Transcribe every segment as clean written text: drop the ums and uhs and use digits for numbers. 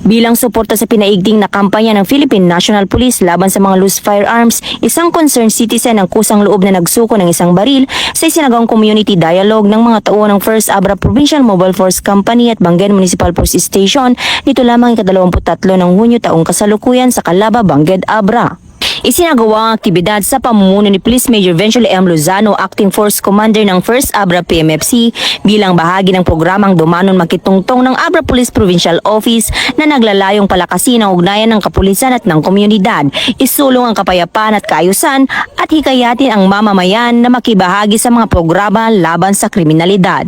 Bilang suporta sa pinaigting na kampanya ng Philippine National Police laban sa mga loose firearms, isang concerned citizen ang kusang loob na nagsuko ng isang baril sa isinagawang community dialogue ng mga tauhan ng First Abra Provincial Mobile Force Company at Bangen Municipal Police Station nito lamang ika-23 ng Hunyo taong kasalukuyan sa Calaba, Bangen, Abra. Isinagawa ang aktibidad sa pamumuno ni Police Major Vencial M. Lozano, Acting Force Commander ng First Abra PMFC bilang bahagi ng programang Dumanon Makitungtong ng Abra Police Provincial Office na naglalayong palakasin ang ugnayan ng kapulisan at ng komunidad, isulong ang kapayapaan at kaayusan at hikayatin ang mamamayan na makibahagi sa mga programa laban sa kriminalidad.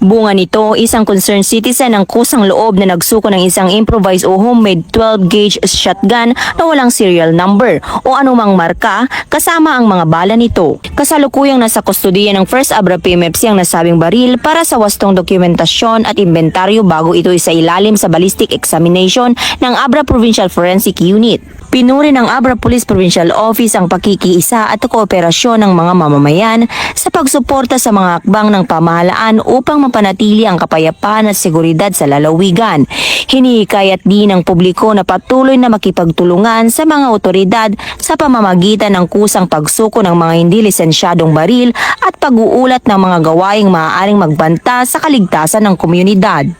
Bunga nito, isang concerned citizen ang kusang loob na nagsuko ng isang improvised o homemade 12-gauge shotgun na walang serial number o anumang marka kasama ang mga bala nito. Kasalukuyang nasa kustodiya ng First Abra PMFC ang nasabing baril para sa wastong dokumentasyon at inventaryo bago ito isailalim sa ballistic examination ng Abra Provincial Forensic Unit. Pinuri ng Abra Police Provincial Office ang pakikiisa at kooperasyon ng mga mamamayan sa pagsuporta sa mga hakbang ng pamahalaan upang mapanatili ang kapayapaan at seguridad sa lalawigan. Hinihikayat din ng publiko na patuloy na makipagtulungan sa mga otoridad sa pamamagitan ng kusang pagsuko ng mga hindi lisensyadong baril at pag-uulat ng mga gawaing maaaring magbanta sa kaligtasan ng komunidad.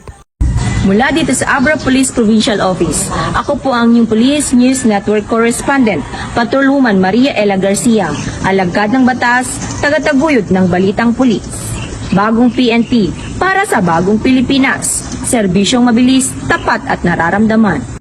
Mula dito sa Abra Police Provincial Office, ako po ang inyong Police News Network Correspondent, Patrolwoman Maria Ella Garcia, alagad ng batas, tagataguyod ng balitang pulis. Bagong PNP, para sa bagong Pilipinas, serbisyong mabilis, tapat at nararamdaman.